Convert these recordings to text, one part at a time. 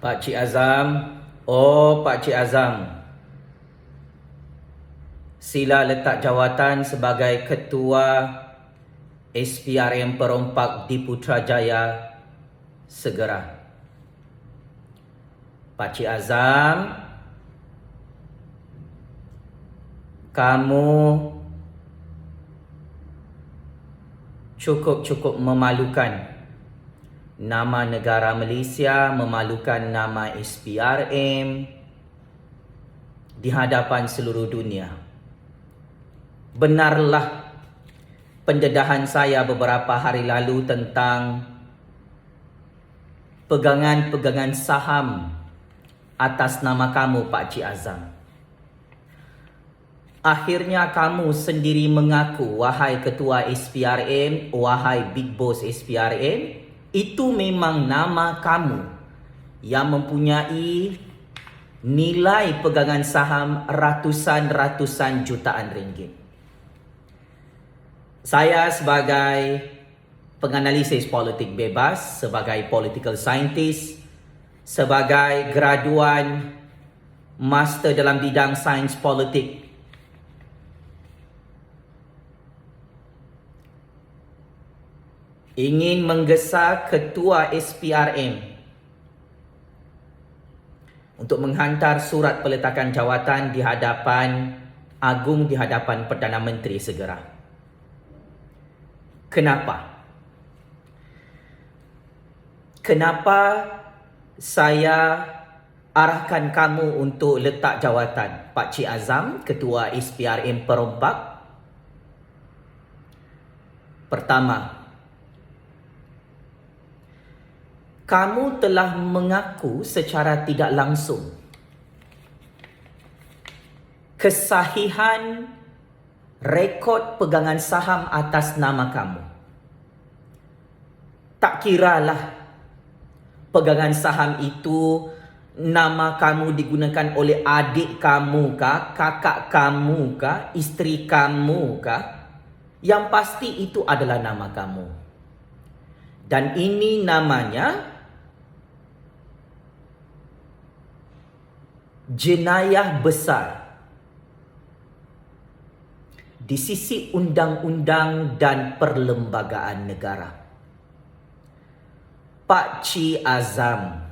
Pak Cik Azam, oh Pak Cik Azam, sila letak jawatan sebagai Ketua SPRM Perompak di Putrajaya segera. Pak Cik Azam, kamu cukup memalukan. Nama negara Malaysia, memalukan nama SPRM di hadapan seluruh dunia. Benarlah pendedahan saya beberapa hari lalu tentang pegangan-pegangan saham atas nama kamu, Pak Cik Azam. Akhirnya kamu sendiri mengaku, wahai Ketua SPRM, wahai Big Boss SPRM, itu memang nama kamu yang mempunyai nilai pegangan saham ratusan jutaan ringgit. Saya sebagai penganalisis politik bebas, sebagai political scientist, sebagai graduan master dalam bidang sains politik, ingin menggesa Ketua SPRM untuk menghantar surat peletakan jawatan di hadapan Agung, di hadapan Perdana Menteri segera. Kenapa? Kenapa saya arahkan kamu untuk letak jawatan, Pak Cik Azam, Ketua SPRM Perompak? Pertama, kamu telah mengaku secara tidak langsung kesahihan rekod pegangan saham atas nama kamu. Tak kiralah pegangan saham itu nama kamu digunakan oleh adik kamu kah, kakak kamu kah, isteri kamu kah, yang pasti itu adalah nama kamu. Dan ini namanya jenayah besar di sisi undang-undang dan perlembagaan negara. Pak Cik Azam,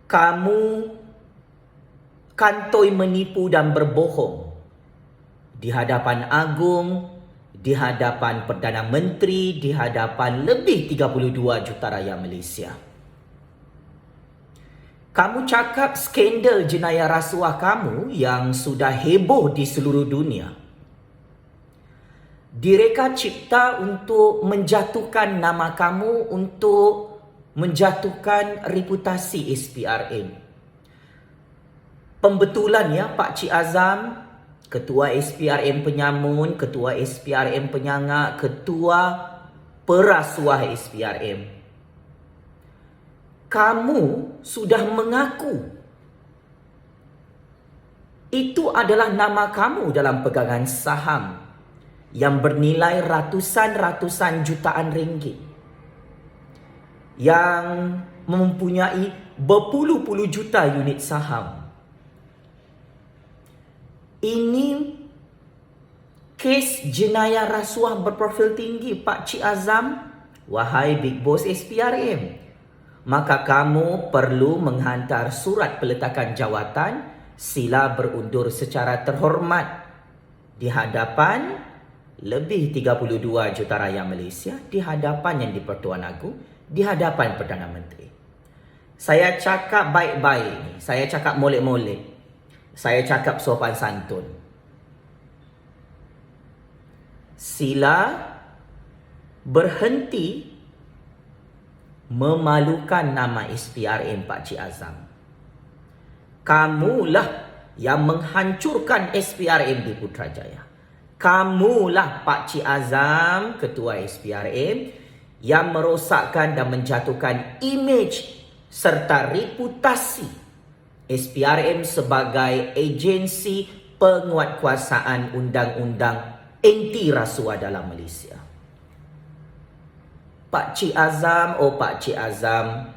kamu kantoi menipu dan berbohong di hadapan Agung, di hadapan Perdana Menteri, di hadapan lebih 32 juta rakyat Malaysia. Kamu cakap skandal jenayah rasuah kamu yang sudah heboh di seluruh dunia direka cipta untuk menjatuhkan nama kamu, untuk menjatuhkan reputasi SPRM. Pembetulan ya Pak Cik Azam, Ketua SPRM Penyamun, Ketua SPRM Penyangak, Ketua Perasuah SPRM. Kamu sudah mengaku itu adalah nama kamu dalam pegangan saham yang bernilai ratusan jutaan ringgit, yang mempunyai berpuluh-puluh juta unit saham. Ini kes jenayah rasuah berprofil tinggi, Pak Cik Azam, wahai Big Boss SPRM. Maka kamu perlu menghantar surat peletakan jawatan, sila berundur secara terhormat di hadapan lebih 32 juta rakyat Malaysia, di hadapan Yang di-Pertuan Agong, di hadapan Perdana Menteri. Saya cakap baik-baik, saya cakap molek-molek, saya cakap sopan santun. Sila berhenti memalukan nama SPRM, Pak Cik Azam. Kamulah yang menghancurkan SPRM di Putrajaya. Kamulah Pak Cik Azam, Ketua SPRM, yang merosakkan dan menjatuhkan imej serta reputasi SPRM sebagai agensi penguatkuasaan undang-undang anti rasuah dalam Malaysia. Pak Cik Azam, oh Pak Cik Azam,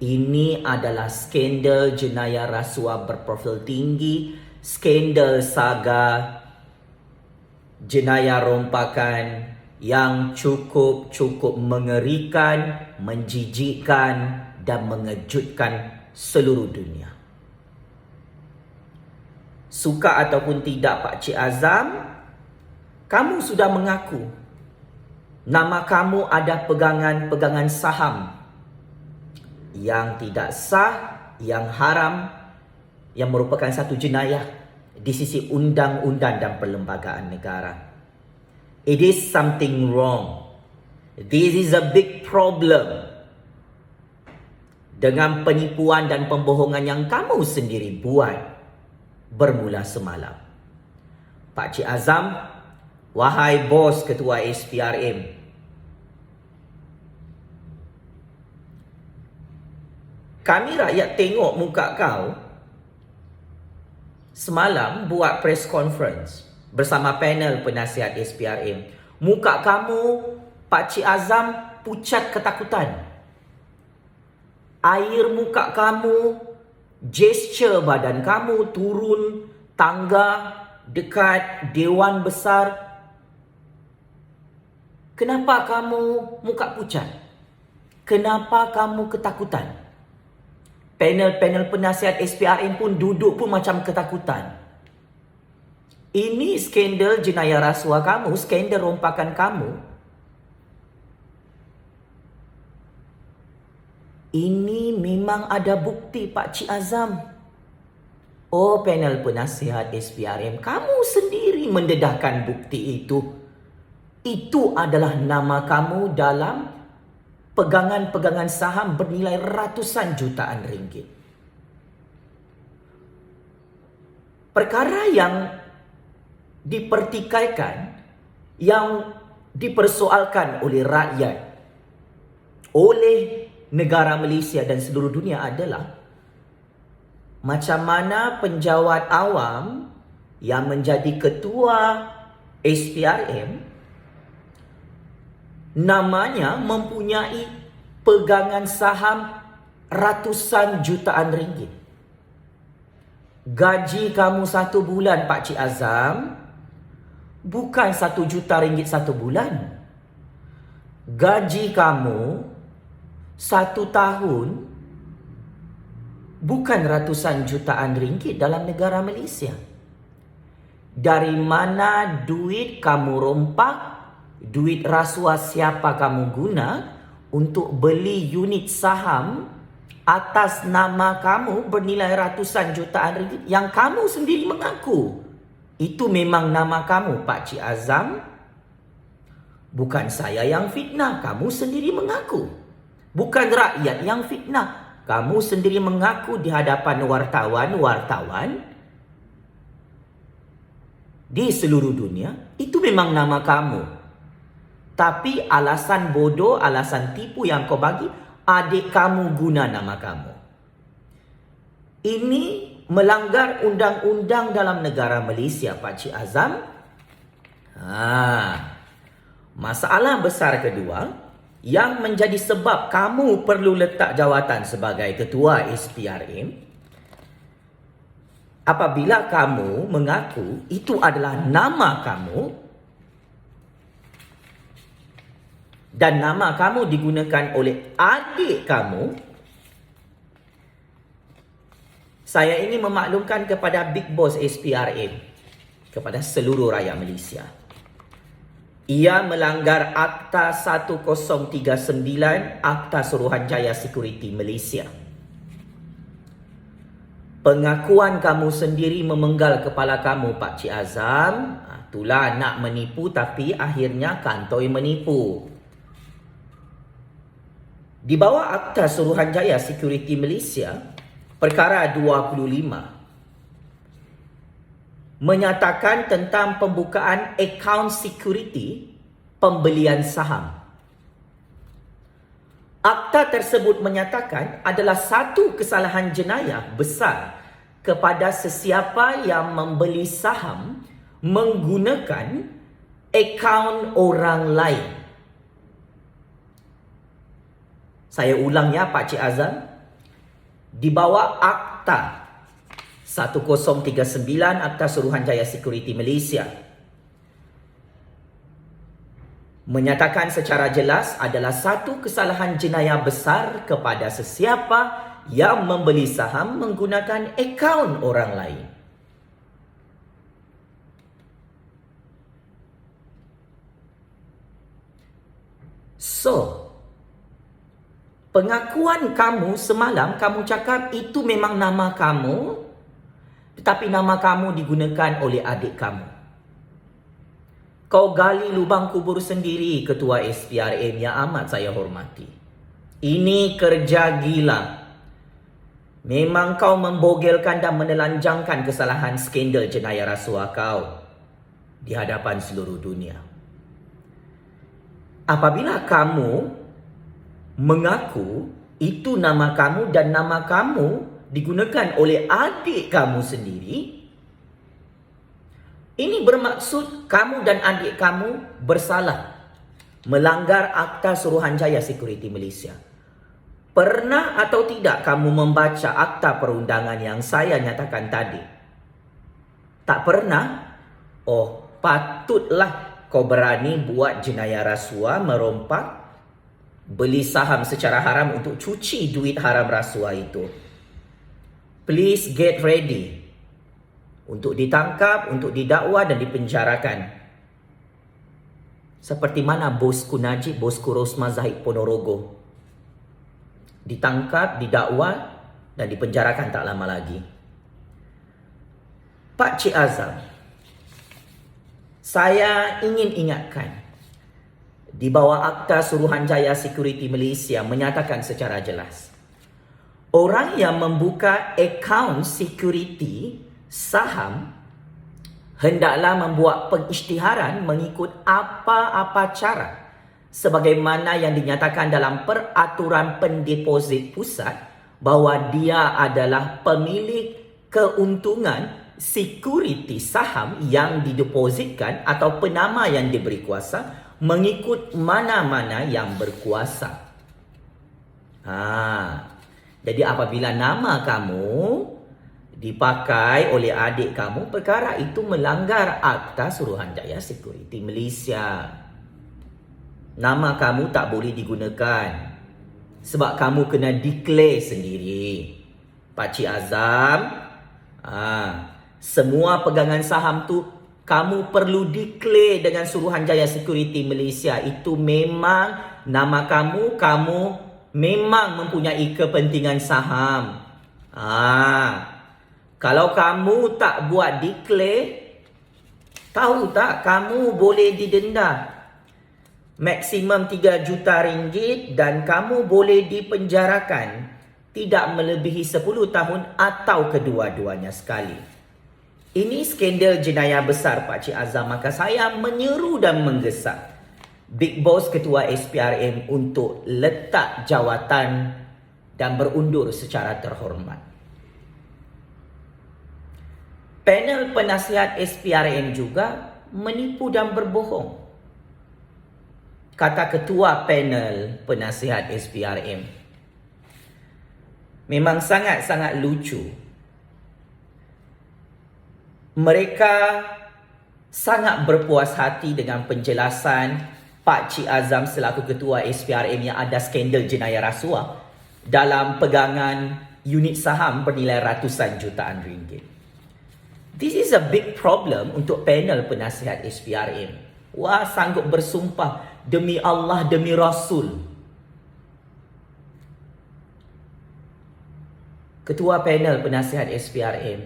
Ini adalah skandal jenayah rasuah berprofil tinggi, skandal saga jenayah rompakan yang cukup mengerikan, menjijikkan dan mengejutkan seluruh dunia. Suka ataupun tidak Pak Cik Azam, kamu sudah mengaku nama kamu ada pegangan saham yang tidak sah, yang haram, yang merupakan satu jenayah di sisi undang-undang dan perlembagaan negara. It is something wrong. This is a big problem. Dengan penipuan dan pembohongan yang kamu sendiri buat bermula semalam. Pak Cik Azam, wahai bos ketua SPRM, kami rakyat tengok muka kau semalam buat press conference bersama panel penasihat SPRM. Muka kamu, Pak Cik Azam, pucat ketakutan. Air muka kamu, gesture badan kamu turun tangga dekat Dewan Besar. Kenapa kamu muka pucat? Kenapa kamu ketakutan? Panel-panel penasihat SPRM pun duduk pun macam ketakutan. Ini skandal jenayah rasuah kamu, skandal rompakan kamu. Ini memang ada bukti Pak Cik Azam. Oh, panel penasihat SPRM, kamu sendiri mendedahkan bukti itu. Itu adalah nama kamu dalam pegangan-pegangan saham bernilai ratusan jutaan ringgit. Perkara yang dipertikaikan, yang dipersoalkan oleh rakyat, oleh negara Malaysia dan seluruh dunia adalah macam mana penjawat awam yang menjadi ketua SPRM namanya mempunyai pegangan saham ratusan jutaan ringgit. Gaji kamu satu bulan Pak Cik Azam bukan 1 juta ringgit satu bulan. Gaji kamu 1 tahun bukan ratusan jutaan ringgit dalam negara Malaysia. Dari mana duit kamu rompak, duit rasuah siapa kamu guna untuk beli unit saham atas nama kamu bernilai ratusan jutaan ringgit yang kamu sendiri mengaku itu memang nama kamu Pak Cik Azam? Bukan saya yang fitnah, kamu sendiri mengaku. Bukan rakyat yang fitnah, kamu sendiri mengaku di hadapan wartawan di seluruh dunia itu memang nama kamu. Tapi alasan bodoh, alasan tipu yang kau bagi, adik kamu guna nama kamu. Ini melanggar undang-undang dalam negara Malaysia, Pak Cik Azam. Masalah besar kedua yang menjadi sebab kamu perlu letak jawatan sebagai ketua SPRM, apabila kamu mengaku itu adalah nama kamu dan nama kamu digunakan oleh adik kamu, saya ingin memaklumkan kepada Big Boss SPRM, kepada seluruh rakyat Malaysia. Ia melanggar Akta 1039 Akta Suruhanjaya Security Malaysia. Pengakuan kamu sendiri memenggal kepala kamu, Pak Cik Azam. Itulah nak menipu tapi akhirnya kantoi menipu. Di bawah Akta Suruhanjaya Security Malaysia, perkara 25 menyatakan tentang pembukaan akaun security pembelian saham. Akta tersebut menyatakan adalah satu kesalahan jenayah besar kepada sesiapa yang membeli saham menggunakan akaun orang lain. Saya ulang ya Pak Cik Azam. di bawah Akta 1039 Akta Suruhanjaya Security Malaysia menyatakan secara jelas adalah satu kesalahan jenayah besar kepada sesiapa yang membeli saham menggunakan akaun orang lain. So, pengakuan kamu semalam, kamu cakap itu memang nama kamu, tetapi nama kamu digunakan oleh adik kamu. Kau gali lubang kubur sendiri, Ketua SPRM yang amat saya hormati. Ini kerja gila. Memang kau membogelkan dan menelanjangkan kesalahan skandal jenayah rasuah kau di hadapan seluruh dunia. Apabila kamu mengaku itu nama kamu dan nama kamu digunakan oleh adik kamu sendiri, ini bermaksud kamu dan adik kamu bersalah melanggar Akta Suruhanjaya Security Malaysia. Pernah atau tidak kamu membaca akta perundangan yang saya nyatakan tadi? Tak pernah? Oh, patutlah kau berani buat jenayah rasuah, merompak, beli saham secara haram untuk cuci duit haram rasuah itu. Please get ready untuk ditangkap, untuk didakwa dan dipenjarakan. Seperti mana bosku Najib, bosku Rosmah Zahid Ponorogo. Ditangkap, didakwa dan dipenjarakan tak lama lagi. Pak Cik Azam, saya ingin ingatkan, di bawah Akta Suruhanjaya Security Malaysia menyatakan secara jelas, orang yang membuka akaun security saham hendaklah membuat pengisytiharan mengikut apa-apa cara sebagaimana yang dinyatakan dalam peraturan pendeposit pusat bahawa dia adalah pemilik keuntungan security saham yang didepositkan atau penama yang diberi kuasa mengikut mana-mana yang berkuasa. Jadi apabila nama kamu dipakai oleh adik kamu, perkara itu melanggar Akta Suruhanjaya Security Malaysia. Nama kamu tak boleh digunakan sebab kamu kena declare sendiri. Pak Cik Azam, semua pegangan saham tu kamu perlu declare dengan Suruhanjaya Security Malaysia. Itu memang nama kamu, kamu memang mempunyai kepentingan saham. Kalau kamu tak buat declare, tahu tak kamu boleh didenda maksimum 3 juta ringgit dan kamu boleh dipenjarakan tidak melebihi 10 tahun atau kedua-duanya sekali. Ini skandal jenayah besar Pak Cik Azam, maka saya menyeru dan menggesak Big Boss Ketua SPRM untuk letak jawatan dan berundur secara terhormat. Panel penasihat SPRM juga menipu dan berbohong. Kata ketua panel penasihat SPRM, memang sangat-sangat lucu. Mereka sangat berpuas hati dengan penjelasan Pak Cik Azam selaku ketua SPRM yang ada skandal jenayah rasuah dalam pegangan unit saham bernilai ratusan jutaan ringgit. This is a big problem untuk panel penasihat SPRM. Wah, sanggup bersumpah demi Allah, demi Rasul. Ketua panel penasihat SPRM,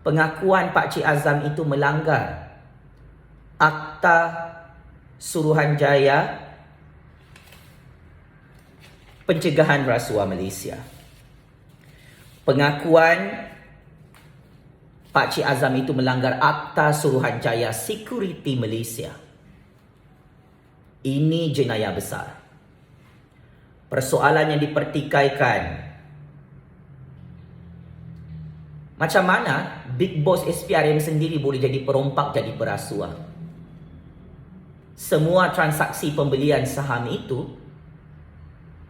pengakuan Pak Cik Azam itu melanggar Akta Suruhanjaya Pencegahan Rasuah Malaysia. Pengakuan Pak Cik Azam itu melanggar Akta Suruhanjaya Security Malaysia. Ini jenayah besar. Persoalan yang dipertikaikan, macam mana Big Boss SPRM sendiri boleh jadi perompak, jadi perasuah? Semua transaksi pembelian saham itu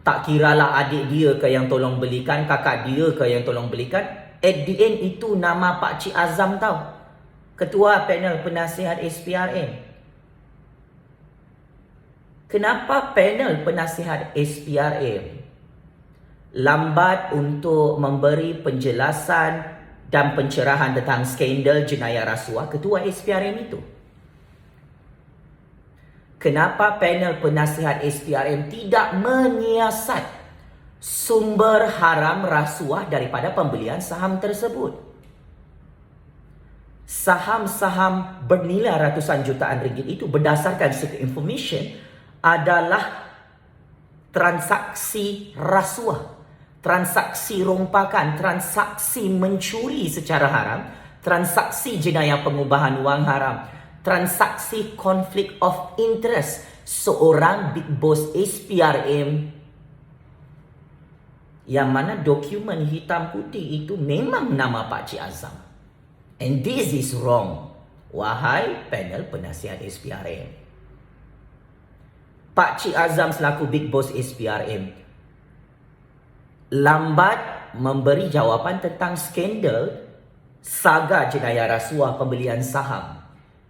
Tak kiralah adik dia ke yang tolong belikan, kakak dia ke yang tolong belikan. At the end itu nama Pak Cik Azam tau. Ketua panel penasihat SPRM. Kenapa panel penasihat SPRM lambat untuk memberi penjelasan dan pencerahan tentang skandal jenayah rasuah ketua SPRM itu? Kenapa panel penasihat SPRM tidak menyiasat sumber haram rasuah daripada pembelian saham tersebut? Saham-saham bernilai ratusan jutaan ringgit itu berdasarkan secret information adalah transaksi rasuah, transaksi rompakan, transaksi mencuri secara haram, transaksi jenayah pengubahan wang haram, transaksi conflict of interest seorang big boss SPRM yang mana dokumen hitam putih itu memang nama Pak Cik Azam. And this is wrong, wahai panel penasihat SPRM. Pak Cik Azam selaku big boss SPRM lambat memberi jawapan tentang skandal saga jenayah rasuah pembelian saham.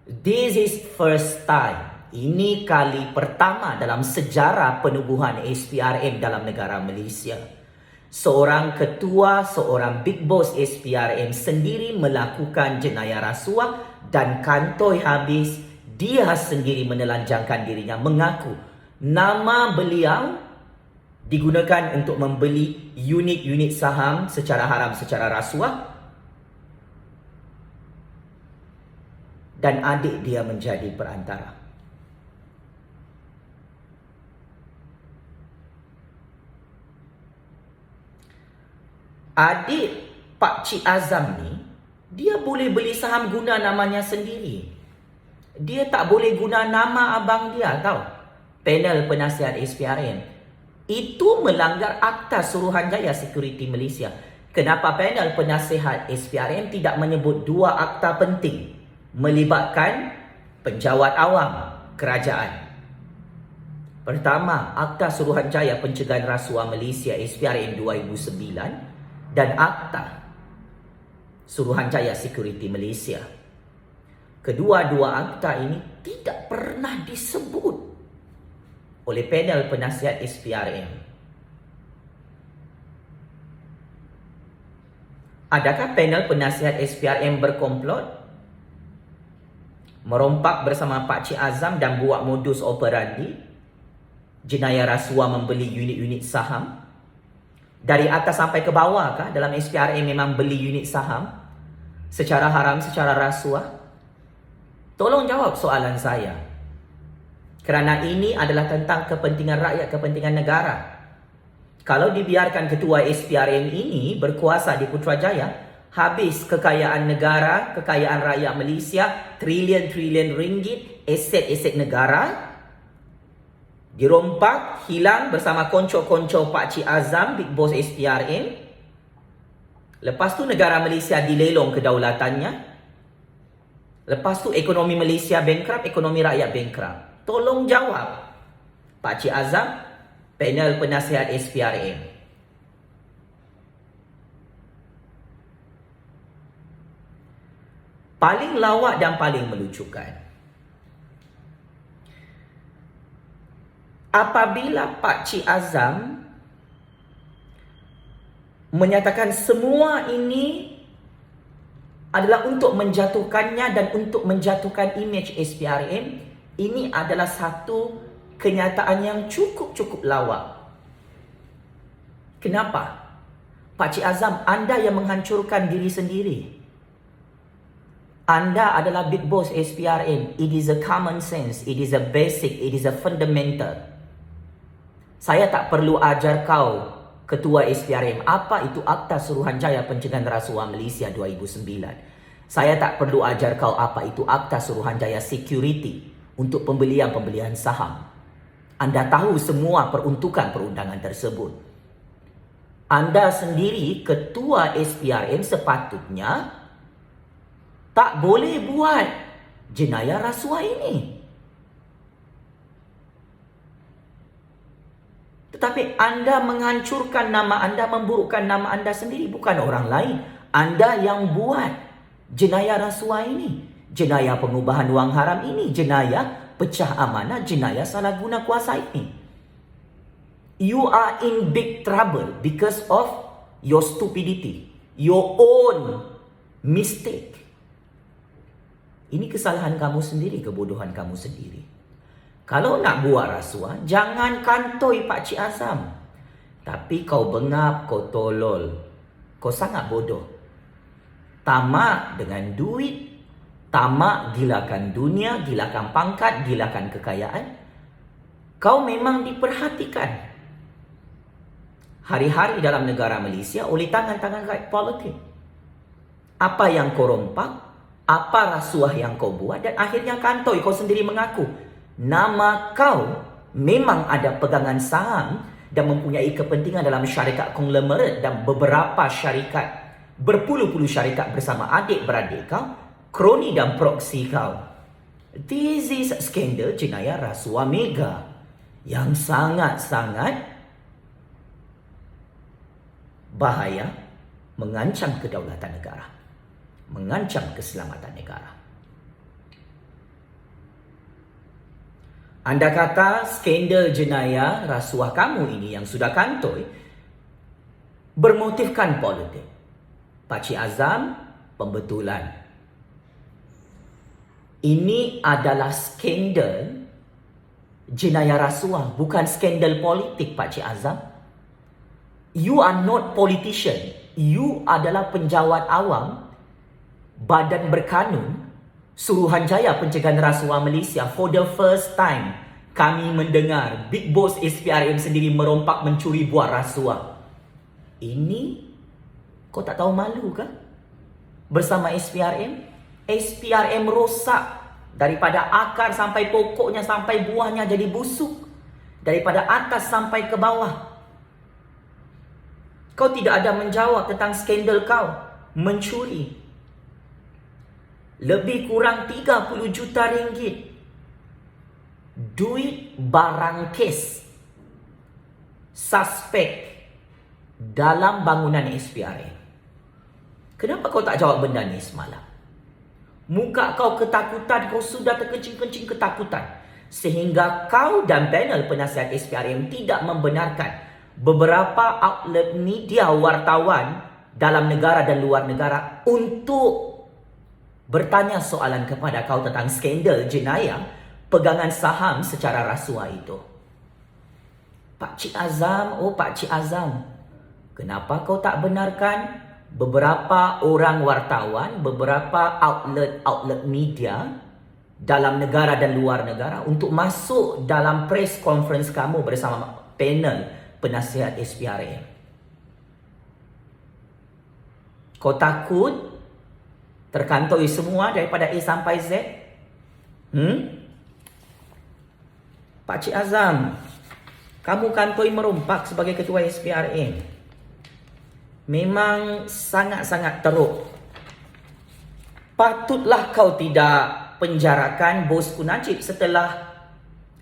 This is first time. Ini kali pertama dalam sejarah penubuhan SPRM dalam negara Malaysia. Seorang ketua, seorang big boss SPRM sendiri melakukan jenayah rasuah dan kantoi habis. Dia sendiri menelanjangkan dirinya mengaku nama beliau digunakan untuk membeli unit-unit saham secara haram, secara rasuah. Dan adik dia menjadi perantara. Adik Pak Cik Azam ni, dia boleh beli saham guna namanya sendiri. Dia tak boleh guna nama abang dia tau. Panel penasihat SPRM. Itu melanggar Akta Suruhanjaya Security Malaysia. Kenapa panel penasihat SPRM tidak menyebut dua akta penting melibatkan penjawat awam kerajaan? Pertama, Akta Suruhanjaya Pencegahan Rasuah Malaysia SPRM 2009 dan Akta Suruhanjaya Security Malaysia. Kedua-dua akta ini tidak pernah disebut oleh panel penasihat SPRM. Adakah panel penasihat SPRM berkomplot merompak bersama Pak Cik Azam dan buat modus operandi jenayah rasuah membeli unit-unit saham? Dari atas sampai ke bawah kah dalam SPRM memang beli unit saham secara haram, secara rasuah? Tolong jawab soalan saya. Kerana ini adalah tentang kepentingan rakyat, kepentingan negara. Kalau dibiarkan ketua SPRM ini berkuasa di Putrajaya, habis kekayaan negara, kekayaan rakyat Malaysia, trilion-trilion ringgit, aset-aset negara, dirompak, hilang bersama konco-konco Pak Cik Azam, big boss SPRM. Lepas tu negara Malaysia dilelong kedaulatannya. Lepas tu ekonomi Malaysia bankrupt, ekonomi rakyat bankrupt. Tolong jawab, Pak Cik Azam, panel penasihat SPRM. Paling lawak dan paling melucukan, apabila Pak Cik Azam menyatakan semua ini adalah untuk menjatuhkannya dan untuk menjatuhkan imej SPRM, ini adalah satu kenyataan yang cukup lawak. Kenapa? Pak Cik Azam, anda yang menghancurkan diri sendiri. Anda adalah big boss SPRM. It is a common sense. It is a basic. It is a fundamental. Saya tak perlu ajar kau, Ketua SPRM, apa itu Akta Suruhanjaya Pencegahan Rasuah Malaysia 2009. Saya tak perlu ajar kau apa itu Akta Suruhanjaya Security untuk pembelian saham. Anda tahu semua peruntukan perundangan tersebut. Anda sendiri, Ketua SPRM, sepatutnya tak boleh buat jenayah rasuah ini. Tetapi anda menghancurkan nama anda, memburukkan nama anda sendiri, bukan orang lain. Anda yang buat jenayah rasuah ini, jenayah pengubahan wang haram ini, jenayah pecah amanah, jenayah salah guna kuasa ini. You are in big trouble because of your stupidity, your own mistake. Ini kesalahan kamu sendiri, kebodohan kamu sendiri. Kalau nak buat rasuah, jangan kantoi Pak Cik Azam. Tapi kau bengap, kau tolol. Kau sangat bodoh. Tamak dengan duit, tamak gilakan dunia, gilakan pangkat, gilakan kekayaan. Kau memang diperhatikan hari-hari dalam negara Malaysia oleh tangan-tangan rakyat politik. Apa yang kau rompak, apa rasuah yang kau buat, dan akhirnya kantoi, kau sendiri mengaku nama kau memang ada pegangan saham dan mempunyai kepentingan dalam syarikat konglomerat dan beberapa syarikat, berpuluh-puluh syarikat bersama adik-beradik kau, kroni dan proksi kau. This is skandal jenayah rasuah mega yang sangat-sangat bahaya, mengancam kedaulatan negara, mengancam keselamatan negara. Anda kata skandal jenayah rasuah kamu ini yang sudah kantoi bermotifkan politik. Pak Cik Azam, pembetulan. Ini adalah skandal jenayah rasuah, bukan skandal politik Pak Cik Azam. You are not politician. You adalah penjawat awam Badan Berkanun Suruhanjaya Pencegahan Rasuah Malaysia. For the first time, kami mendengar Big Boss SPRM sendiri merompak mencuri buah rasuah. Ini, kau tak tahu malu ke? Bersama SPRM? SPRM rosak. Daripada akar sampai pokoknya, sampai buahnya jadi busuk. Daripada atas sampai ke bawah. Kau tidak ada menjawab tentang skandal kau mencuri lebih kurang 30 juta ringgit duit barang kes suspek dalam bangunan SPRM. Kenapa kau tak jawab benda ni semalam? Muka kau ketakutan, kau sudah terkencing-kencing ketakutan, sehingga kau dan panel penasihat SPRM tidak membenarkan beberapa outlet media wartawan dalam negara dan luar negara untuk bertanya soalan kepada kau tentang skandal jenayah pegangan saham secara rasuah itu. Pak Cik Azam, oh Pak Cik Azam, kenapa kau tak benarkan beberapa orang wartawan, beberapa outlet media dalam negara dan luar negara untuk masuk dalam press conference kamu bersama panel penasihat SPRM? Kau takut terkantoi semua daripada A sampai Z? Pak Cik Azam, kamu kantoi merompak sebagai ketua SPRM. Memang sangat-sangat teruk. Patutlah kau tidak penjarakan bosku Najib setelah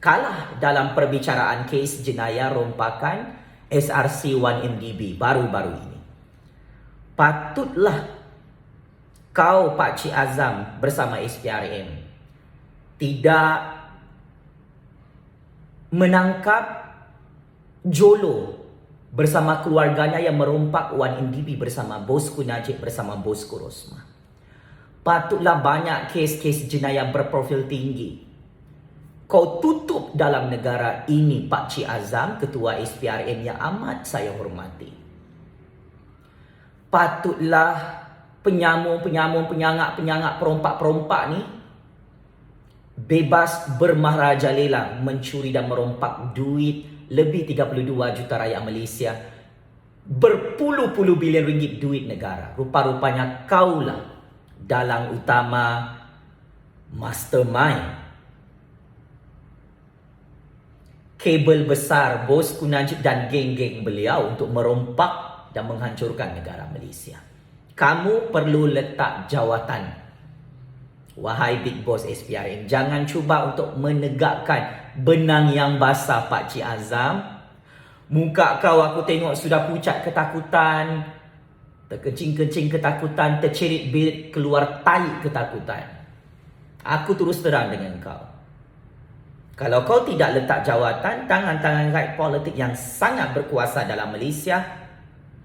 kalah dalam perbicaraan kes jenayah rompakan SRC 1MDB baru-baru ini. Patutlah kau Pak Cik Azam bersama SPRM tidak menangkap Jolo bersama keluarganya yang merompak 1MDB bersama bosku Najib, bersama bosku Rosmah. Patutlah banyak kes-kes jenayah berprofil tinggi kau tutup dalam negara ini Pak Cik Azam, ketua SPRM yang amat saya hormati. Patutlah penyamun, penyangak, perompak ni bebas bermahrajalela mencuri dan merompak duit lebih 32 juta rakyat Malaysia, berpuluh-puluh bilion ringgit duit negara. Rupa-rupanya kaulah dalang utama, mastermind, kabel besar bosku Najib dan geng-geng beliau untuk merompak dan menghancurkan negara Malaysia. Kamu perlu letak jawatan. Wahai Big Boss SPRM, jangan cuba untuk menegakkan benang yang basah Pak Cik Azam. Muka kau aku tengok sudah pucat ketakutan, terkencing-kencing ketakutan, tercerit-berit keluar tai ketakutan. Aku terus terang dengan kau. Kalau kau tidak letak jawatan, tangan-tangan rakyat politik yang sangat berkuasa dalam Malaysia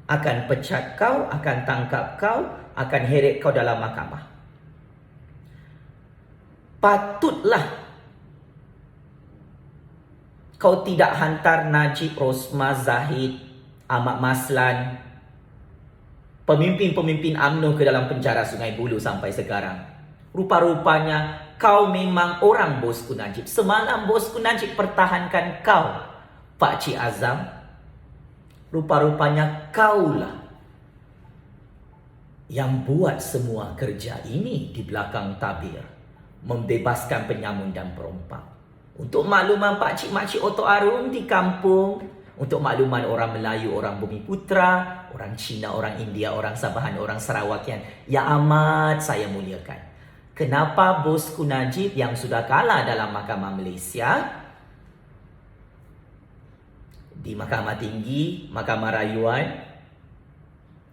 akan pecat kau, akan tangkap kau, akan heret kau dalam mahkamah. Patutlah kau tidak hantar Najib, Rosmah, Zahid, Ahmad Maslan, pemimpin-pemimpin UMNO ke dalam penjara Sungai Buloh sampai sekarang. Rupa-rupanya kau memang orang bosku Najib. Semalam bosku Najib pertahankan kau, Pak Cik Azam. Rupa-rupanya kaulah yang buat semua kerja ini di belakang tabir, membebaskan penyamun dan perompak. Untuk makluman Pak Cik Makcik Otok Arum di kampung, untuk makluman orang Melayu, orang Bumiputra, orang Cina, orang India, orang Sabahan, orang Sarawakian yang amat saya muliakan. Kenapa bosku Najib yang sudah kalah dalam Mahkamah Malaysia, di Mahkamah Tinggi, Mahkamah Rayuan,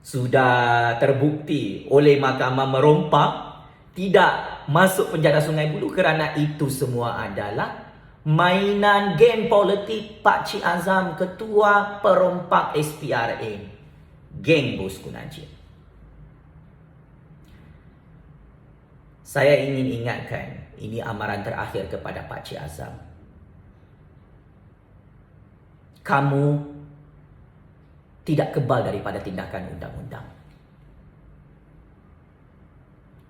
sudah terbukti oleh Mahkamah merompak, tidak masuk penjara Sungai Buloh kerana itu semua adalah mainan game politik Pak Cik Azam, ketua perompak SPRM. Geng bosku Najib. Saya ingin ingatkan, ini amaran terakhir kepada Pak Cik Azam. Kamu tidak kebal daripada tindakan undang-undang.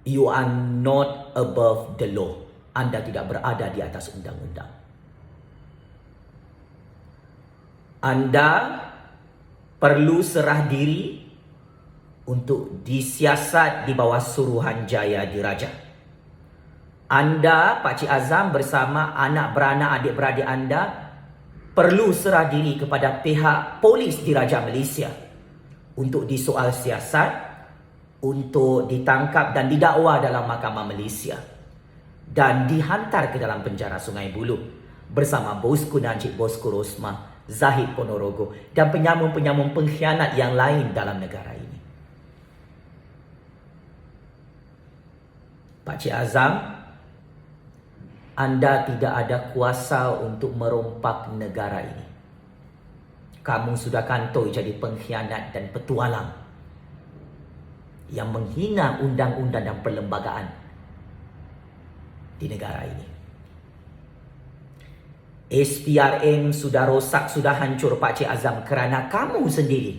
You are not above the law. Anda tidak berada di atas undang-undang. Anda perlu serah diri untuk disiasat di bawah Suruhanjaya Diraja. Anda, Pak Cik Azam bersama anak beranak adik-beradik anda perlu serah diri kepada pihak polis Diraja Malaysia untuk disoal siasat, untuk ditangkap dan didakwa dalam Mahkamah Malaysia dan dihantar ke dalam penjara Sungai Buloh bersama bosku Najib, bosku Rosmah, Zahid Ponorogo dan penyamun-penyamun pengkhianat yang lain dalam negara ini. Pak Cik Azam, anda tidak ada kuasa untuk merompak negara ini. Kamu sudah kantoi jadi pengkhianat dan petualang yang menghina undang-undang dan perlembagaan di negara ini. SPRM sudah rosak, sudah hancur Pak Cik Azam kerana kamu sendiri.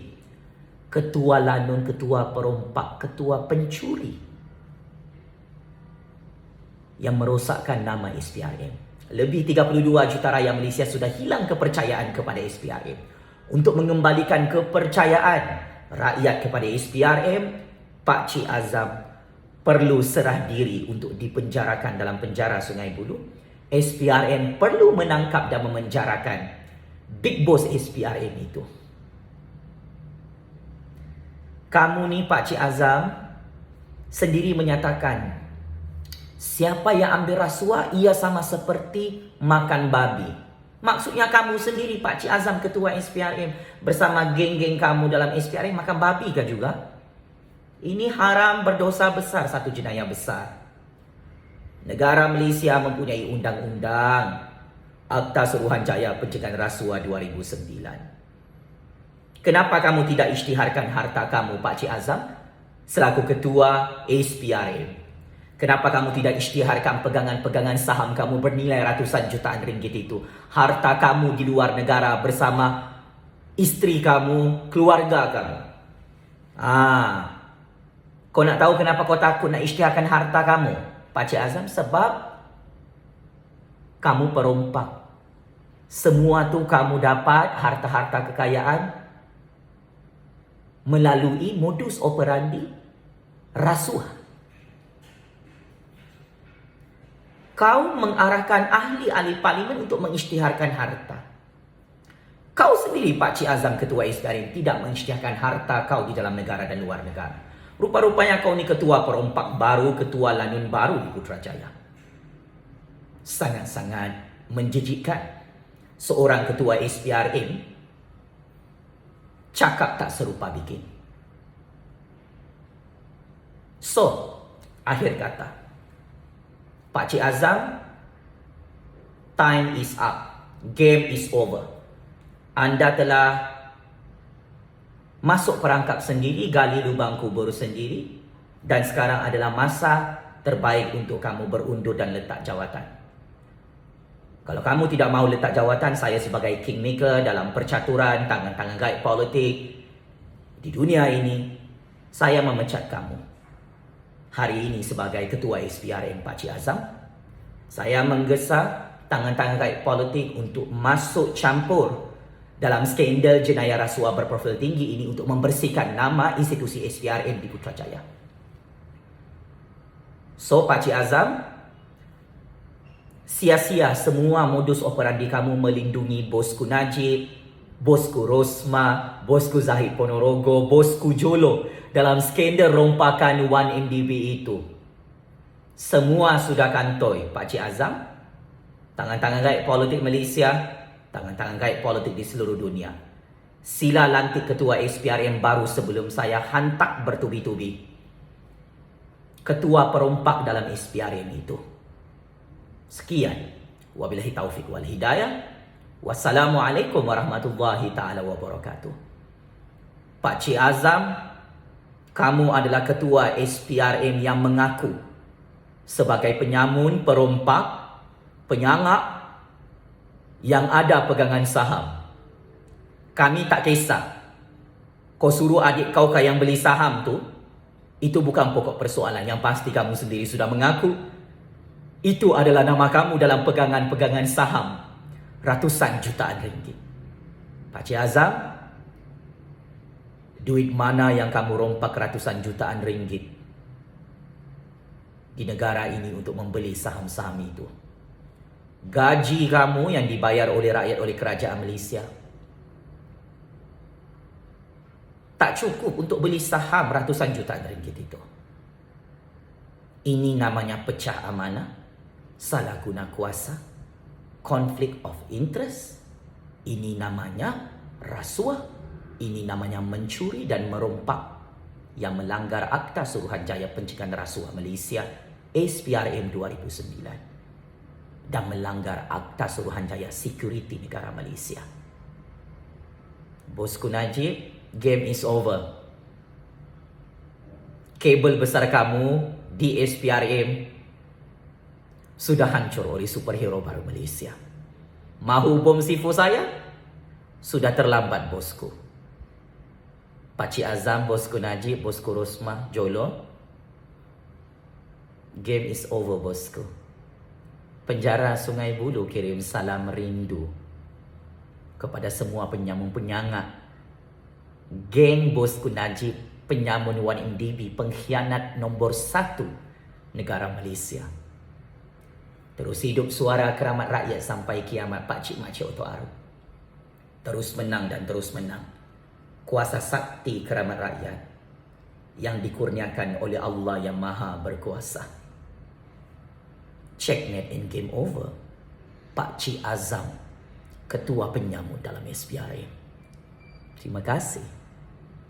Ketua lanun, ketua perompak, ketua pencuri yang merosakkan nama SPRM. Lebih 32 juta rakyat Malaysia sudah hilang kepercayaan kepada SPRM. Untuk mengembalikan kepercayaan rakyat kepada SPRM, Pak Cik Azam perlu serah diri untuk dipenjarakan dalam penjara Sungai Buloh. SPRM perlu menangkap dan memenjarakan Big Boss SPRM itu. Kamu ni Pak Cik Azam sendiri menyatakan siapa yang ambil rasuah ia sama seperti makan babi. Maksudnya kamu sendiri Pak Cik Azam ketua SPRM bersama geng-geng kamu dalam SPRM makan babi kah juga? Ini haram, berdosa besar, satu jenayah besar. Negara Malaysia mempunyai undang-undang Akta Suruhanjaya Pencegahan Rasuah 2009. Kenapa kamu tidak isytiharkan harta kamu Pak Cik Azam selaku ketua SPRM? Kenapa kamu tidak isytiharkan pegangan-pegangan saham kamu bernilai ratusan jutaan ringgit itu? Harta kamu di luar negara bersama isteri kamu, keluarga kamu. Kau nak tahu kenapa kau takut nak isytiharkan harta kamu, Pak Cik Azam? Sebab kamu perompak. Semua tu kamu dapat harta-harta kekayaan melalui modus operandi rasuah. Kau mengarahkan ahli-ahli parlimen untuk mengisytiharkan harta. Kau sendiri Pak Cik Azam ketua SPRM tidak mengisytiharkan harta kau di dalam negara dan luar negara. Rupa-rupanya kau ni ketua perompak baru, ketua lanun baru di Putrajaya. Sangat-sangat menjijikkan seorang ketua SPRM cakap tak serupa bikin. So, akhir kata, Pak Cik Azam, time is up. Game is over. Anda telah masuk perangkap sendiri, gali lubang kubur sendiri, dan sekarang adalah masa terbaik untuk kamu berundur dan letak jawatan. Kalau kamu tidak mahu letak jawatan, saya sebagai kingmaker dalam percaturan tangan-tangan gaib politik di dunia ini, saya memecat kamu. Hari ini sebagai Ketua SPRM Pak Cik Azam, saya menggesa tangan-tangan gaib politik untuk masuk campur dalam skandal jenayah rasuah berprofil tinggi ini untuk membersihkan nama institusi SPRM di Putrajaya. So, Pak Cik Azam, sia-sia semua modus operandi kamu melindungi bosku Najib, bosku Rosma, bosku Zahid Ponorogo, bosku Jolo dalam skandal rompakan 1MDB itu. Semua sudah kantoi, Pak Cik Azam. Tangan-tangan gaib politik Malaysia, tangan-tangan gaib politik di seluruh dunia. Sila lantik Ketua SPRM baru sebelum saya hantak bertubi-tubi ketua perompak dalam SPRM itu. Sekian. Wabillahi taufiq wal hidayah. Wassalamualaikum warahmatullahi ta'ala wabarakatuh. Pak Cik Azam, kamu adalah Ketua SPRM yang mengaku sebagai penyamun, perompak, penyangak yang ada pegangan saham. Kami tak kisah. Kau suruh adik kau yang beli saham tu, itu bukan pokok persoalan. Yang pasti kamu sendiri sudah mengaku itu adalah nama kamu dalam pegangan-pegangan saham ratusan jutaan ringgit. Pak Cik Azam, duit mana yang kamu rompak ratusan jutaan ringgit di negara ini untuk membeli saham-saham itu? Gaji kamu yang dibayar oleh rakyat, oleh kerajaan Malaysia, tak cukup untuk beli saham ratusan jutaan ringgit itu. Ini namanya pecah amanah, salah guna kuasa, conflict of interest. Ini namanya rasuah. Ini namanya mencuri dan merompak yang melanggar Akta Suruhanjaya Pencegahan Rasuah Malaysia SPRM 2009 dan melanggar Akta Suruhanjaya Security Negara Malaysia. Bosku Najib, game is over. Kabel besar kamu di SPRM sudah hancur oleh superhero baru Malaysia. Mahu bom sifu saya? Sudah terlambat, bosku. Pak Cik Azam, bosku Najib, bosku Rosma, Jolo, game is over, bosku. Penjara Sungai Buloh kirim salam rindu kepada semua penyamun-penyangak geng bosku Najib, penyamun 1MDB, pengkhianat nombor 1 negara Malaysia. Terus hidup suara keramat rakyat sampai kiamat, Pak Cik Makcik Oto Aruf. Terus menang dan terus menang. Kuasa sakti keramat rakyat yang dikurniakan oleh Allah yang Maha Berkuasa. Checkmate and game over. Pak Cik Azam, Ketua Penyamun dalam SPRM. Terima kasih.